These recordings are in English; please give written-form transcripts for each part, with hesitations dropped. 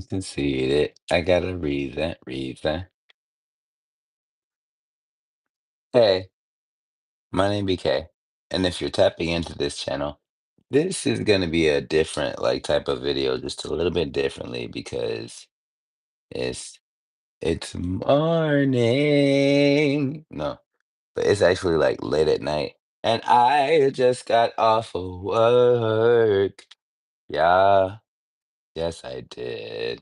Conceited. I got a reason. Hey, my name BK, and if you're tapping into this channel, this is gonna be a different like type of video, just a little bit differently because it's it's morning. No, but it's actually like late at night, and I just got off of work. Yeah, yes I did.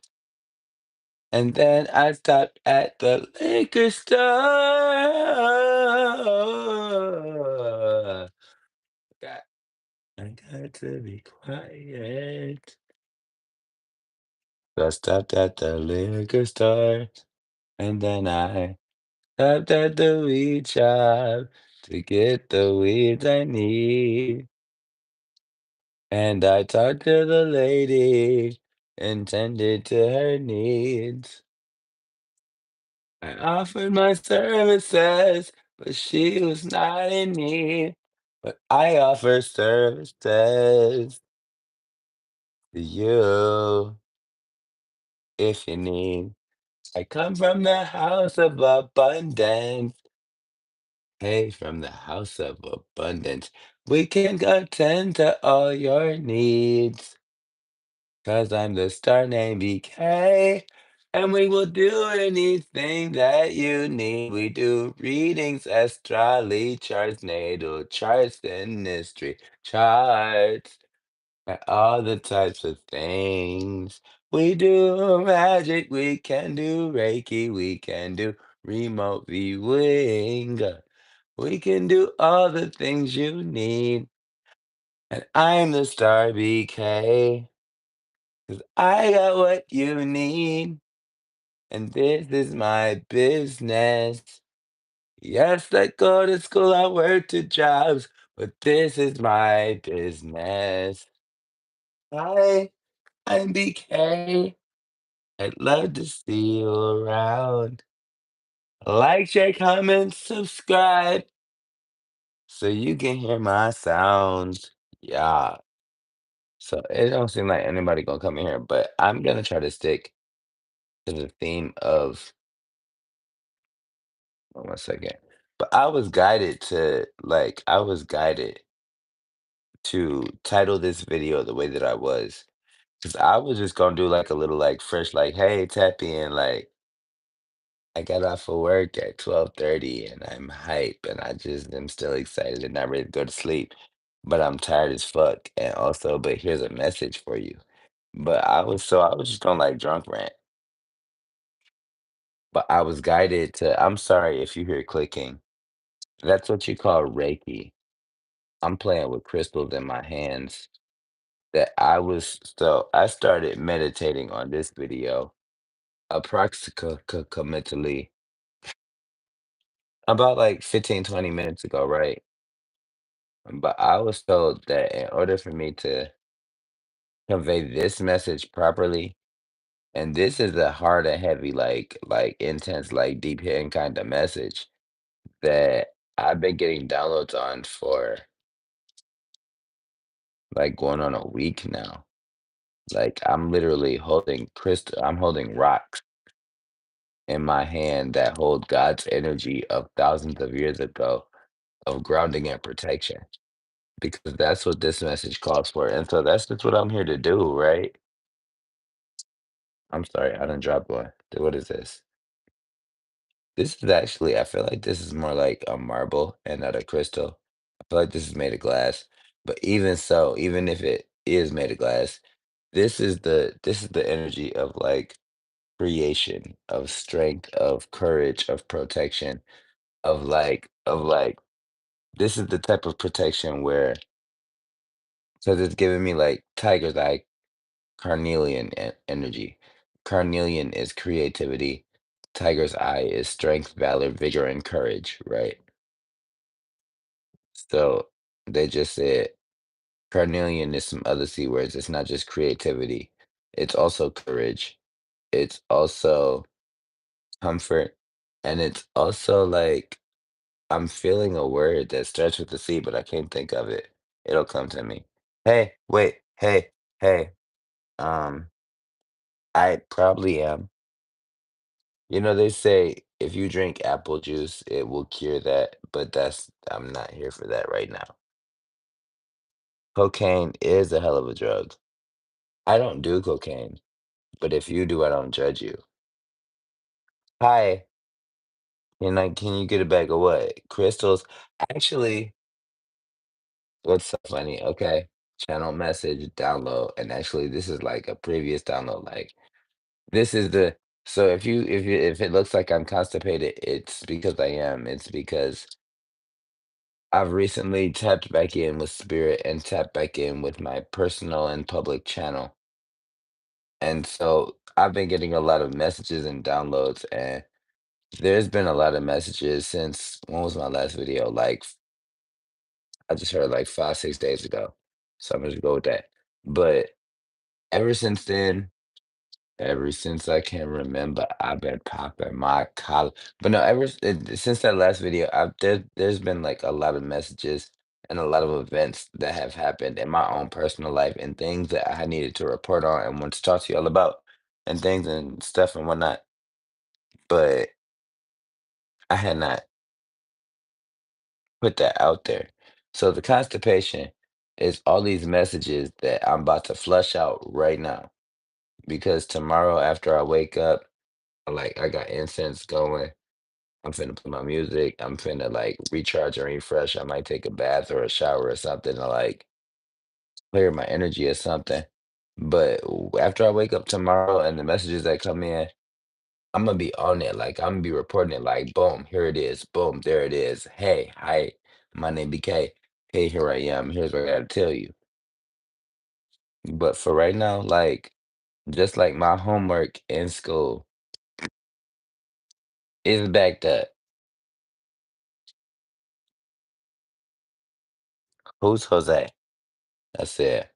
And then I stopped at the liquor store. Got, I got to be quiet. So I stopped at the liquor store, and then I stopped at the weed shop to get the weeds I need. And I talked to the lady and tended to her needs. I offered my services, but she was not in need. But I offer services to you if you need. I come from the house of abundance. Hey, from the house of abundance. We can attend to all your needs. Cause I'm the star named BK, and we will do anything that you need. We do readings, astrology charts, natal charts, and history charts, and all the types of things. We do magic, we can do Reiki, we can do remote viewing. We can do all the things you need. And I'm the star BK. 'Cause I got what you need, and this is my business. Yes, I go to school, I work two jobs, but this is my business. Hi, I'm BK. I'd love to see you around. Like, share, comment, subscribe, so you can hear my sounds. Yeah. So it don't seem like anybody gonna come in here, but I'm gonna try to stick to the theme of. Hold on 1 second. But I was guided to title this video the way that I was. Because I was just gonna do like a little like fresh, like, hey, tap in, like I got off of work at 12:30 and I'm hype and I just am still excited and not ready to go to sleep. But I'm tired as fuck. And also, but here's a message for you. But I was just gonna like drunk rant. But I was guided to, I'm sorry if you hear clicking. That's what you call Reiki. I'm playing with crystals in my hands that I started meditating on this video approximately about like 15, 20 minutes ago, right? But I was told that in order for me to convey this message properly, and this is a hard and heavy, like intense, like deep hitting kind of message that I've been getting downloads on for like going on a week now. Like I'm literally I'm holding rocks in my hand that hold God's energy of thousands of years ago of grounding and protection. Because that's what this message calls for. And so that's just what I'm here to do, right? I'm sorry, I done dropped one. What is this? This is actually, I feel like this is more like a marble and not a crystal. I feel like this is made of glass. But even so, even if it is made of glass, this is the energy of like creation, of strength, of courage, of protection, of like this is the type of protection where because it's giving me like tiger's eye carnelian energy. Carnelian is creativity. Tiger's eye is strength, valor, vigor, and courage, right? So they just said carnelian is some other C words. It's not just creativity. It's also courage. It's also comfort. And it's also like I'm feeling a word that starts with a C, but I can't think of it. It'll come to me. Hey, wait, hey, hey. Um, I probably am. You know, they say if you drink apple juice, it will cure that, but I'm not here for that right now. Cocaine is a hell of a drug. I don't do cocaine, but if you do, I don't judge you. Hi, can you get a bag of what? Crystals? Actually, what's so funny? Okay, channel message, download, and actually, this is like a previous download. Like, this is the so if it looks like I'm constipated, it's because I am. It's because I've recently tapped back in with Spirit and tapped back in with my personal and public channel. And so I've been getting a lot of messages and downloads, and there's been a lot of messages since when was my last video? Like I just heard like 5, 6 days ago. So I'm gonna go with that. But ever since then, ever since I can remember, I've been popping my collar. But no, since that last video, there's been like a lot of messages and a lot of events that have happened in my own personal life and things that I needed to report on and want to talk to y'all about and things and stuff and whatnot. But I had not put that out there. So the constipation is all these messages that I'm about to flush out right now because tomorrow after I wake up, like I got incense going. I'm finna put my music. I'm finna like recharge and refresh. I might take a bath or a shower or something to like clear my energy or something. But after I wake up tomorrow and the messages that come in, I'm gonna be on it. Like I'm gonna be reporting it. Like boom, here it is. Boom, there it is. Hey, hi, my name BK. Hey, here I am. Here's what I gotta tell you. But for right now, like just like my homework in school is backed up. Who's Jose? I said,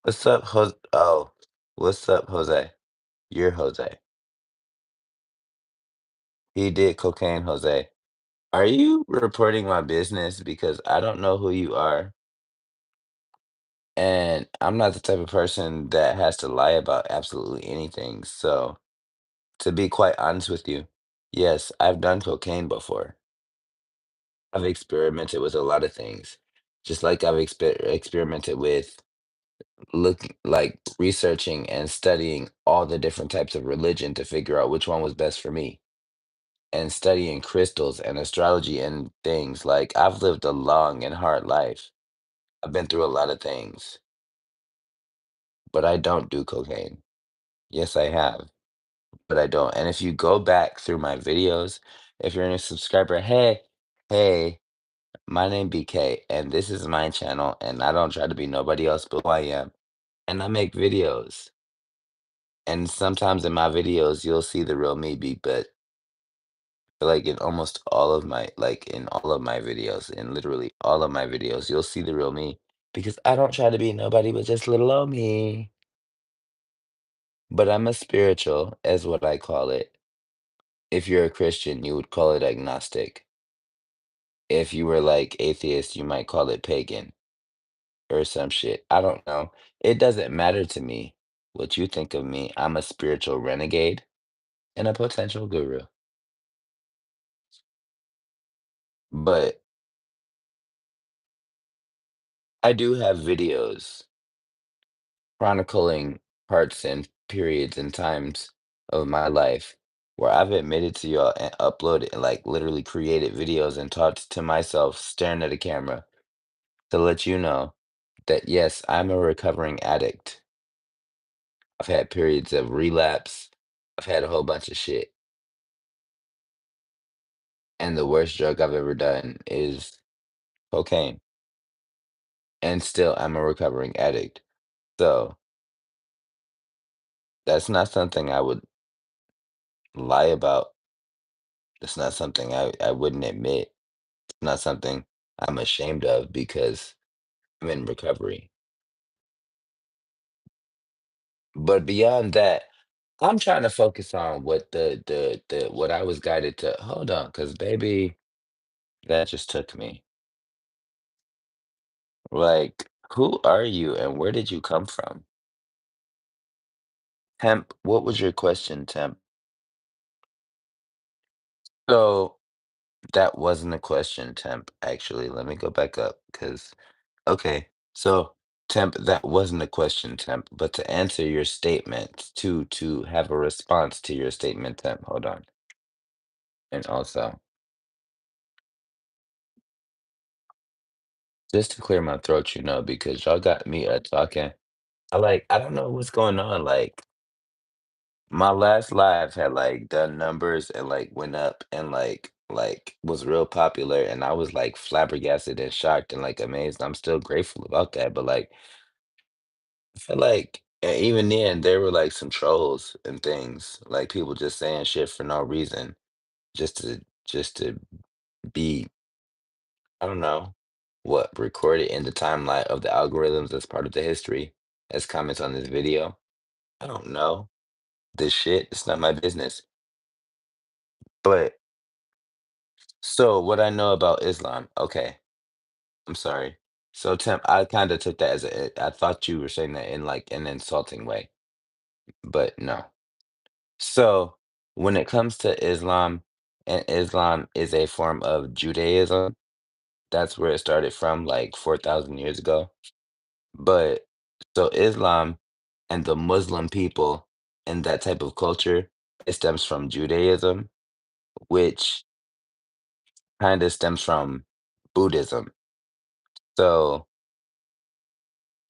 what's up, Jose? Oh, what's up, Jose? You're Jose. He did cocaine, Jose. Are you reporting my business? Because I don't know who you are. And I'm not the type of person that has to lie about absolutely anything. So, to be quite honest with you, yes, I've done cocaine before. I've experimented with a lot of things, just like I've experimented with like researching and studying all the different types of religion to figure out which one was best for me, and studying crystals and astrology and things. Like I've lived a long and hard life. I've been through a lot of things, but I don't do cocaine. Yes, I have, but I don't. And if you go back through my videos, if you're a new subscriber, hey, my name BK, and this is my channel, and I don't try to be nobody else but who I am. And I make videos. And sometimes in my videos, you'll see the real me be, but like in almost all of my, like in all of my videos, in literally all of my videos, you'll see the real me because I don't try to be nobody but just little old me. But I'm a spiritual, as what I call it. If you're a Christian, you would call it agnostic. If you were like atheist, you might call it pagan or some shit. I don't know. It doesn't matter to me what you think of me. I'm a spiritual renegade and a potential guru. But I do have videos chronicling parts and periods and times of my life where I've admitted to y'all and uploaded and like literally created videos and talked to myself staring at a camera to let you know that yes, I'm a recovering addict. I've had periods of relapse. I've had a whole bunch of shit. And the worst drug I've ever done is cocaine. And still I'm a recovering addict. So that's not something I would lie about. It's not something I wouldn't admit. It's not something I'm ashamed of because I'm in recovery. But beyond that, I'm trying to focus on what the what I was guided to. Hold on, because baby, that just took me. Like Who are you and where did you come from? Temp, what was your question, Temp? So that wasn't a question, Temp, actually. Let me go back up because, okay. So, Temp, that wasn't a question, Temp, but to answer your statement, to have a response to your statement, Temp, hold on. And also, just to clear my throat, because y'all got me talking. I don't know what's going on. Like, my last live had done numbers and went up and was real popular and I was flabbergasted and shocked and amazed. I'm still grateful about that. But I feel like and even then there were some trolls and things, like people just saying shit for no reason, just to be, I don't know, what recorded in the timeline of the algorithms as part of the history as comments on this video. I don't know. This shit, it's not my business. But so what I know about Islam, okay, I'm sorry. So Tim, I kind of took that as I thought you were saying that in an insulting way, but no. So when it comes to Islam, and Islam is a form of Judaism, that's where it started from, like 4,000 years ago. But so Islam and the Muslim people and that type of culture, it stems from Judaism, which kind of stems from Buddhism. So,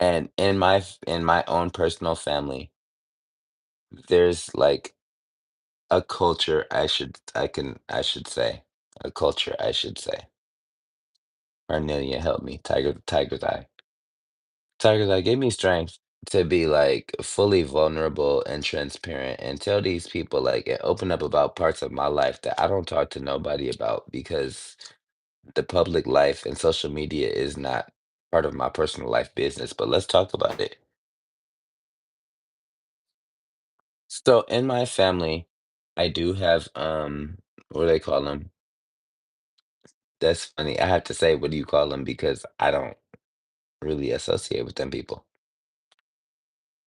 and in my own personal family, there's a culture I should say. A culture I should say. Cornelia, help me. Tiger's eye. Tiger's eye gave me strength to be fully vulnerable and transparent and tell these people and open up about parts of my life that I don't talk to nobody about because the public life and social media is not part of my personal life business. But let's talk about it. So in my family, I do have what do they call them? That's funny. I have to say, what do you call them? Because I don't really associate with them people.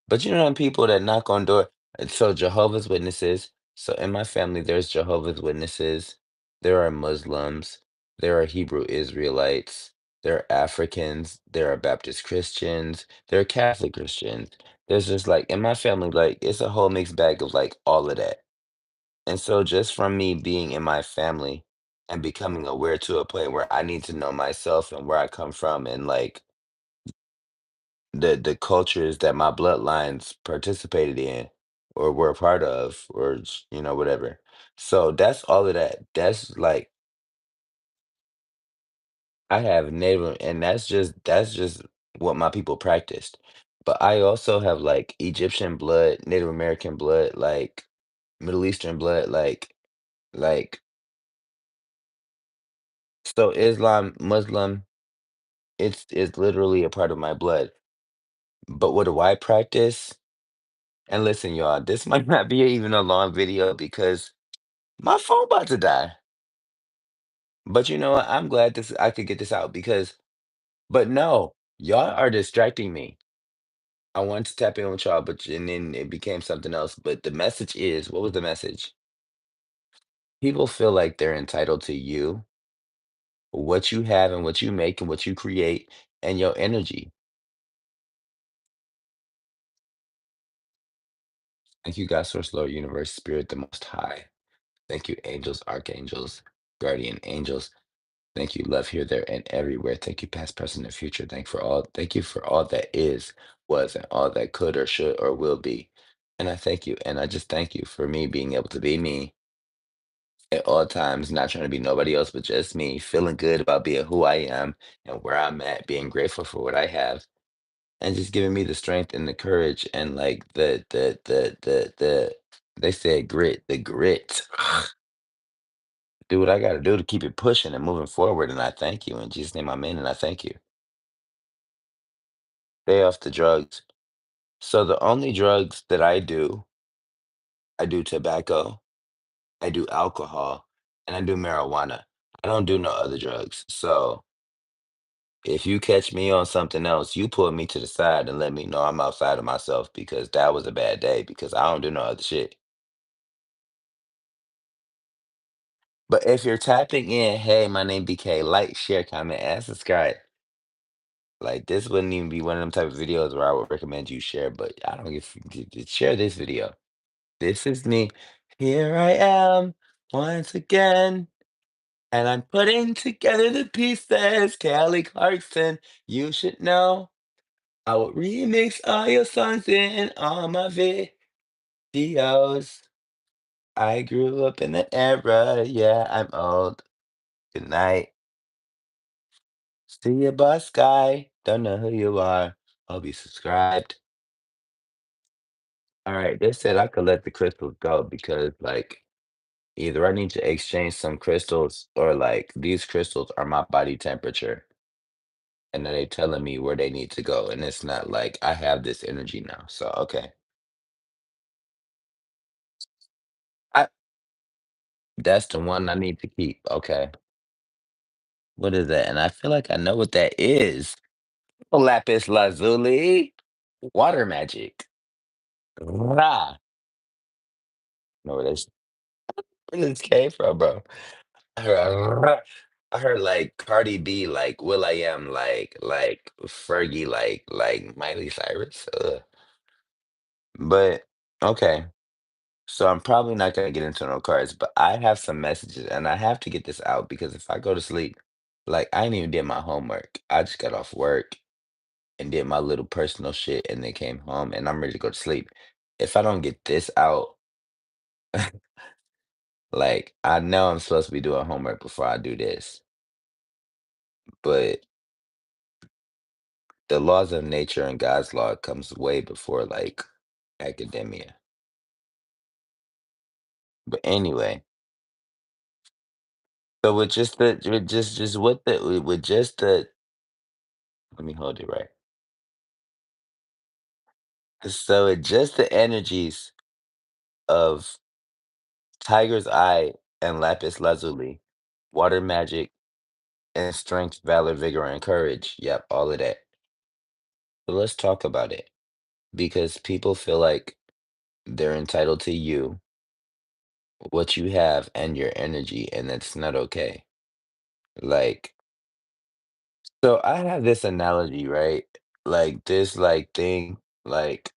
But you know them people that knock on door. And so Jehovah's Witnesses. So in my family, there's Jehovah's Witnesses. There are Muslims. There are Hebrew Israelites. There are Africans. There are Baptist Christians. There are Catholic Christians. There's just in my family, it's a whole mixed bag of all of that. And so just from me being in my family and becoming aware to a point where I need to know myself and where I come from and the cultures that my bloodlines participated in or were a part of or whatever. So that's all of that. That's I have native and that's just what my people practiced. But I also have Egyptian blood, Native American blood, Middle Eastern blood, like so Islam, Muslim, it's literally a part of my blood. But what do I practice? And listen, y'all, this might not be even a long video because my phone about to die. But you know what? I'm glad this I could get this out because but no, y'all are distracting me. I wanted to tap in with y'all, but and then it became something else. But the message is, what was the message? People feel like they're entitled to you, what you have and what you make and what you create and your energy. Thank you, God, Source, Lord, Universe, Spirit, the Most High. Thank you, angels, archangels, guardian angels. Thank you, love here, there, and everywhere. Thank you, past, present, and future. Thank you for all that is, was, and all that could or should or will be. And I thank you. And I just thank you for me being able to be me at all times, not trying to be nobody else but just me, feeling good about being who I am and where I'm at, being grateful for what I have, and just giving me the strength and the courage and the they say grit, the grit. Do what I gotta do to keep it pushing and moving forward, and I thank you. In Jesus' name, amen, and I thank you. Stay off the drugs. So the only drugs that I do tobacco, I do alcohol, and I do marijuana. I don't do no other drugs. So If you catch me on something else, you pull me to the side and let me know I'm outside of myself because that was a bad day because I don't do no other shit. But if you're tapping in, hey, my name BK, like, share, comment, and subscribe. Like this wouldn't even be one of them type of videos where I would recommend you share, but I don't just share this video. This is me. Here I am once again, and I'm putting together the pieces. Kelly Clarkson, you should know. I would remix all your songs in all my videos. I grew up in the era, yeah, I'm old. Good night. See you, boss guy. Don't know who you are. Hope you subscribed. All right, they said I could let the crystals go because, like, either I need to exchange some crystals or, like, these crystals are my body temperature and then they telling me where they need to go. And it's not like I have this energy now. So, okay. I That's the one I need to keep. Okay. What is that? And I feel like I know what that is. Lapis lazuli, water magic. Rah. Know where this came from, bro. I heard, I heard like Cardi B, like Will I Am, like Fergie, like Miley Cyrus. But okay, so I'm probably not gonna get into no cards, but I have some messages and I have to get this out because if I go to sleep, like I ain't even did my homework. I just got off work and did my little personal shit and then came home and I'm ready to go to sleep. If I don't get this out, like I know I'm supposed to be doing homework before I do this, but the laws of nature and God's law comes way before like academia. But anyway, so with just what the with just the let me hold it right. So with just the energies of Tiger's Eye and Lapis Lazuli, water magic and strength, valor, vigor, and courage. Yep, all of that. So let's talk about it because people feel like they're entitled to you, what you have, and your energy, and that's not okay. Like, so I have this analogy, right? Like this like thing, like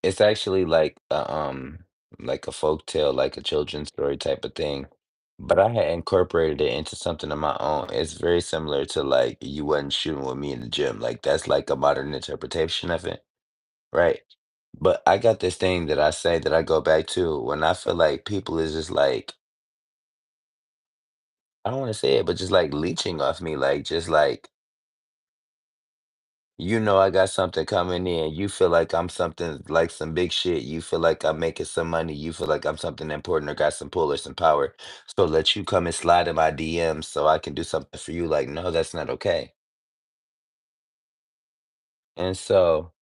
it's actually like a folk tale, like a children's story type of thing. But I had incorporated it into something of my own. It's very similar to like you wasn't shooting with me in the gym. Like that's like a modern interpretation of it, right? But I got this thing that I say that I go back to when I feel like people is just like I don't want to say it, but just like leeching off me, like just like I got something coming in. You feel like I'm something like some big shit. You feel like I'm making some money. You feel like I'm something important or got some pull or some power. So let you come and slide in my DMs so I can do something for you. Like, no, that's not okay. And so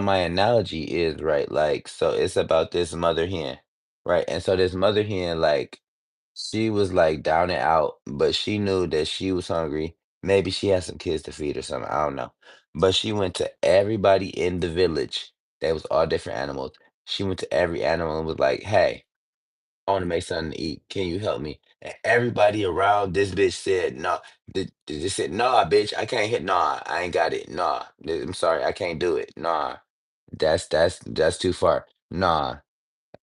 my analogy is right, like, so it's about this mother hen, right? And so this mother hen, like, she was like down and out, but she knew that she was hungry. Maybe she had some kids to feed or something. I don't know. But she went to everybody in the village. They was all different animals. She went to every animal and was like, "Hey, I want to make something to eat. Can you help me?" And everybody around this bitch said, "No." They said, "Nah, bitch, I can't hit. Nah, I ain't got it. Nah, I'm sorry, I can't do it. Nah, that's too far. Nah,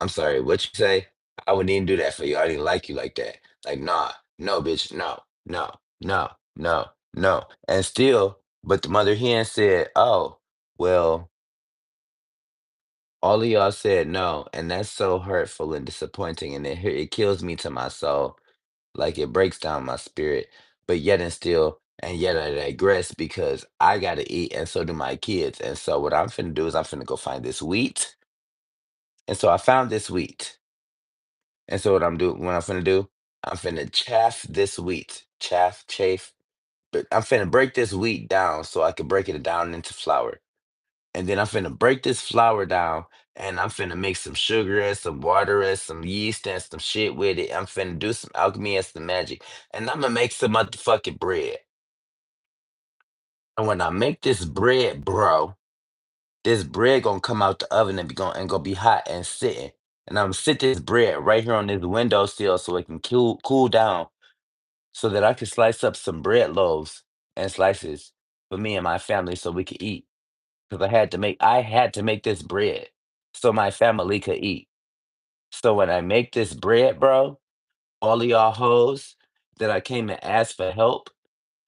I'm sorry, what you say? I wouldn't even do that for you. I didn't like you like that. Like, nah, no, bitch, no, no, no, no, no." And still, but the mother hen said, "Oh, well, all of y'all said no," and that's so hurtful and disappointing, and it kills me to my soul. Like it breaks down my spirit, but yet and still, and yet I digress because I gotta eat, and so do my kids. And so what I'm finna do is I'm finna go find this wheat. And so I found this wheat. And so what I'm finna do, I'm finna chaff this wheat. Chafe. But I'm finna break this wheat down so I can break it down into flour. And then I'm finna break this flour down and I'm finna mix some sugar and some water and some yeast and some shit with it. I'm finna do some alchemy and some magic. And I'm gonna make some motherfucking bread. And when I make this bread, bro, this bread gonna come out the oven and gonna be hot and sitting. And I'm gonna sit this bread right here on this windowsill so it can cool down so that I can slice up some bread loaves and slices for me and my family so we could eat. Because I had to make this bread so my family could eat. So when I make this bread, bro, all of y'all hoes that I came and asked for help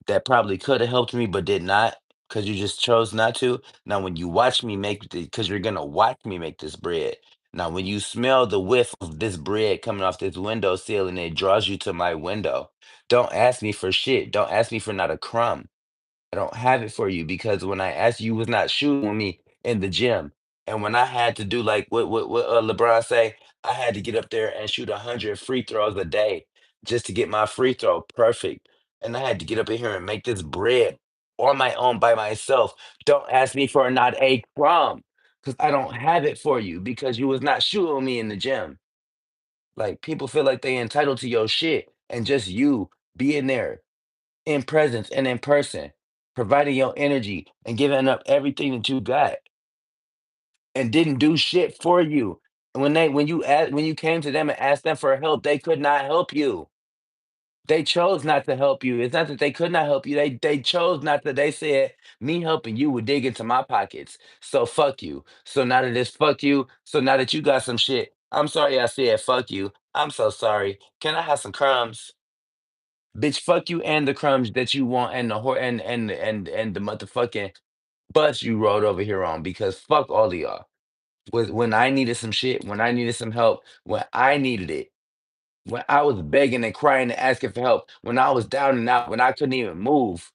that probably could have helped me but did not because you just chose not to. Now, when you watch me make the, because you're gonna watch me make this bread. Now, when you smell the whiff of this bread coming off this windowsill and it draws you to my window, don't ask me for shit. Don't ask me for not a crumb. I don't have it for you because when I asked you, you was not shooting with me in the gym. And when I had to do like what LeBron say, I had to get up there and shoot 100 free throws a day just to get my free throw perfect. And I had to get up in here and make this bread on my own by myself. Don't ask me for not a crumb because I don't have it for you because you was not shooting with me in the gym. Like people feel like they entitled to your shit and just you being there in presence and in person, providing your energy and giving up everything that you got and didn't do shit for you. And when you came to them and asked them for help, they could not help you. They chose not to help you. It's not that they could not help you. They chose not to. They said me helping you would dig into my pockets. So fuck you. So now that it's fuck you, so now that you got some shit, I'm sorry I said fuck you. I'm so sorry. Can I have some crumbs? Bitch, fuck you and the crumbs that you want and the and the motherfucking bus you rode over here on because fuck all of y'all. When I needed some shit, when I needed some help, when I needed it, when I was begging and crying and asking for help, when I was down and out, when I couldn't even move,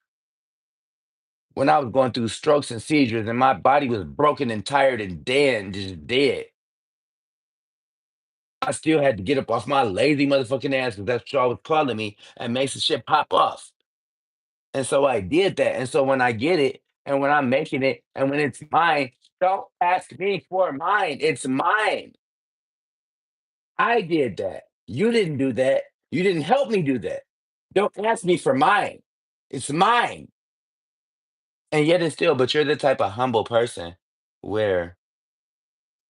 when I was going through strokes and seizures and my body was broken and tired and dead and just dead. I still had to get up off my lazy motherfucking ass because that's what y'all was calling me and make some shit pop off. And so I did that. And so when I get it and when I'm making it and when it's mine, don't ask me for mine. It's mine. I did that. You didn't do that. You didn't help me do that. Don't ask me for mine. It's mine. And yet it's still, but you're the type of humble person where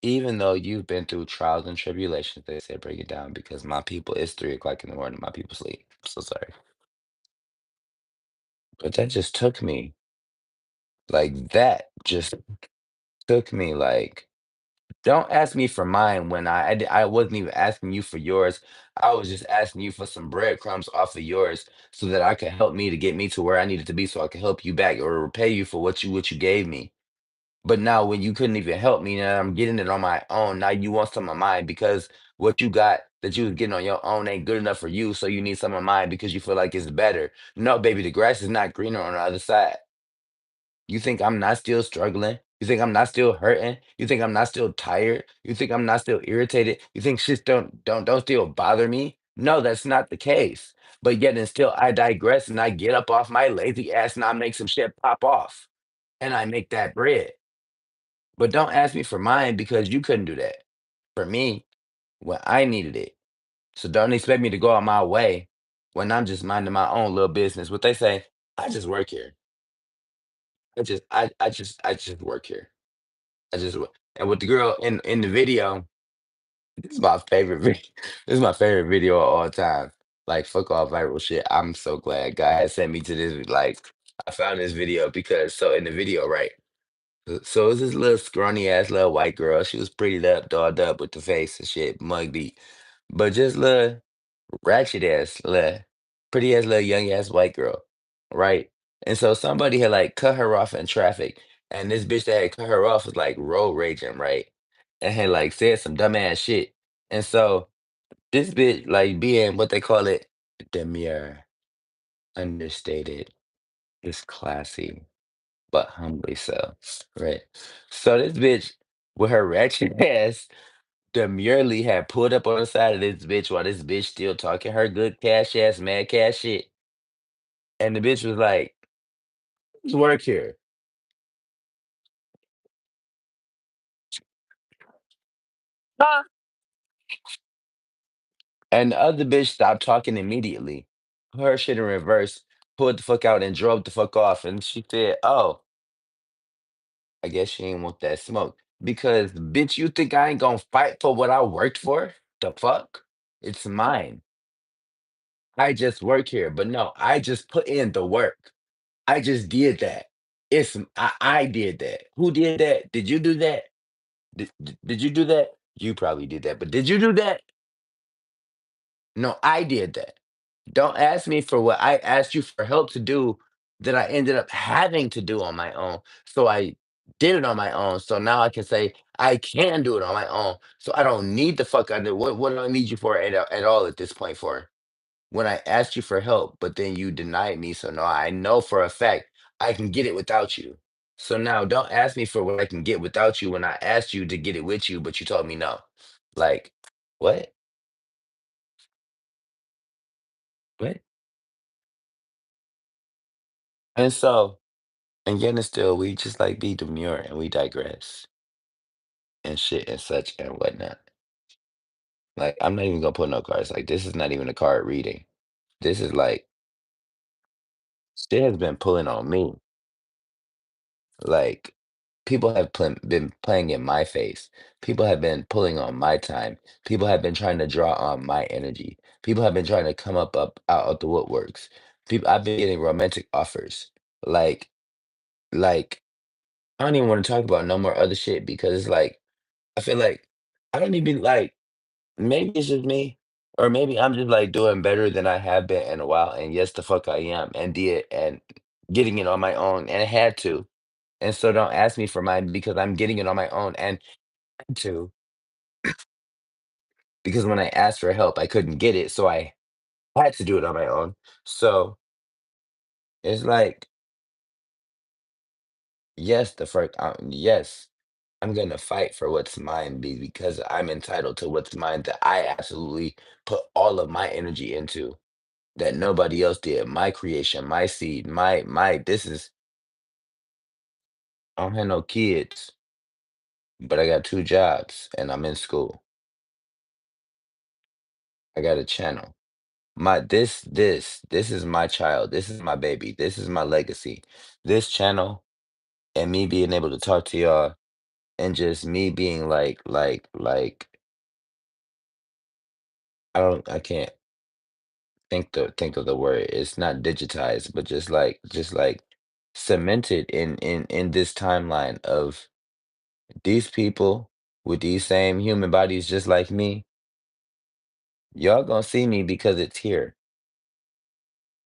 even though you've been through trials and tribulations, they say break it down because my people, it's 3 o'clock in the morning. My people sleep. I'm so sorry. But that just took me like that just took me like don't ask me for mine when I wasn't even asking you for yours. I was just asking you for some breadcrumbs off of yours so that I could help me to get me to where I needed to be so I could help you back or repay you for what you gave me. But now when you couldn't even help me and I'm getting it on my own, now you want some of mine because what you got that you was getting on your own ain't good enough for you, so you need some of mine because you feel like it's better. No, baby, the grass is not greener on the other side. You think I'm not still struggling? You think I'm not still hurting? You think I'm not still tired? You think I'm not still irritated? You think shit don't still bother me? No, that's not the case. But yet and still I digress and I get up off my lazy ass and I make some shit pop off. And I make that bread. But don't ask me for mine because you couldn't do that. For me, when I needed it. So don't expect me to go out my way when I'm just minding my own little business. What they say, I just work here. I just work here. And with the girl in the video, this is my favorite video. This is my favorite video of all time. Like fuck all viral shit. I'm so glad God had sent me to this. Like I found this video because so in the video, right? So it was this little scrawny ass little white girl. She was prettied up, dolled up with the face and shit, mug beat. But just little ratchet ass, little pretty ass little young ass white girl, right? And so somebody had like cut her off in traffic, and this bitch that had cut her off was like road raging, right? And had like said some dumbass shit. And so this bitch like being what they call it, demure, understated, is classy, but humbly so, right? So this bitch with her ratchet ass demurely had pulled up on the side of this bitch while this bitch still talking her good cash ass, mad cash shit. And the bitch was like, "Who's work here?" Huh? And the other bitch stopped talking immediately. Put her shit in reverse. pulled the fuck out and drove the fuck off. And she said, "Oh, I guess she ain't want that smoke." Because bitch, you think I ain't gonna fight for what I worked for? The fuck? It's mine. I just work here. But no, I just put in the work. I just did that. I did that. Who did that? Did you do that? Did you do that? You probably did that. But did you do that? No, I did that. Don't ask me for what I asked you for help to do that I ended up having to do on my own. So I did it on my own. So now I can say I can do it on my own. So I don't need the fuck out of what do I need you for at all at this point for? When I asked you for help, but then you denied me. So now I know for a fact I can get it without you. So now don't ask me for what I can get without you when I asked you to get it with you, but you told me no. Like, what? What? And so and yet and still, we just like be demure and we digress and shit and such and whatnot. Like, I'm not even gonna put no cards. Like, this is not even a card reading. This is like, shit has been pulling on me. Like, people have been playing in my face. People have been pulling on my time. People have been trying to draw on my energy. People have been trying to come up out of the woodworks. People, I've been getting romantic offers. Like, like, I don't even want to talk about no more other shit because it's like, I feel like I don't even like maybe it's just me, or maybe I'm just like doing better than I have been in a while. And yes, the fuck I am, and did and getting it on my own, and I had to. And so don't ask me for mine because I'm getting it on my own and had to because when I asked for help, I couldn't get it, so I had to do it on my own. So it's like, yes, yes, I'm gonna fight for what's mine because I'm entitled to what's mine that I absolutely put all of my energy into. That nobody else did. My creation, my seed, my this is I don't have no kids, but I got 2 jobs and I'm in school. I got a channel. This is my child. This is my baby. This is my legacy. This channel and me being able to talk to y'all and just me being like I can't think of the word. It's not digitized, but just like cemented in this timeline of these people with these same human bodies just like me, y'all gonna see me because it's here.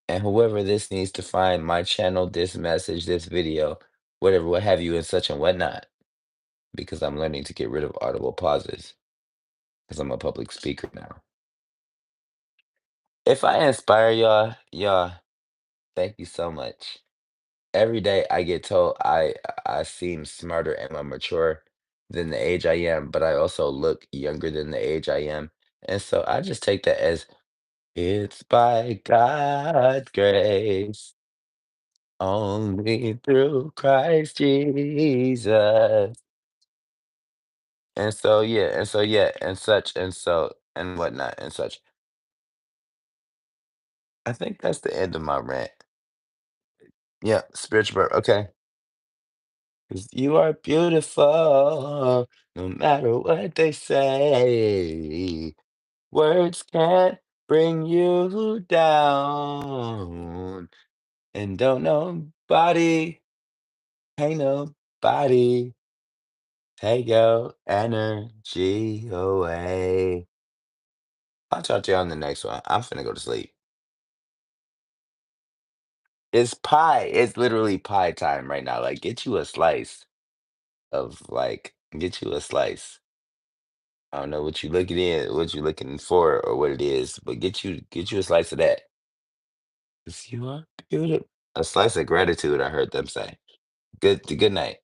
And whoever this needs to find my channel, this message, this video, whatever, what have you, and such and whatnot, because I'm learning to get rid of audible pauses because I'm a public speaker now. If I inspire y'all, thank you so much. Every day I get told I seem smarter and more mature than the age I am, but I also look younger than the age I am. And so I just take that as it's by God's grace, only through Christ Jesus. And so yeah, and such and so and whatnot and such. I think that's the end of my rant. Yeah, spiritual birth. Okay. 'Cause you are beautiful, no matter what they say. Words can't bring you down. And don't nobody, ain't nobody take your energy away. I'll talk to you on the next one. I'm finna go to sleep. It's pie. It's literally pie time right now. Like, get you a slice get you a slice. I don't know what you looking for or what it is, but get you a slice of that. 'Cause you are beautiful. A slice of gratitude, I heard them say. Good night.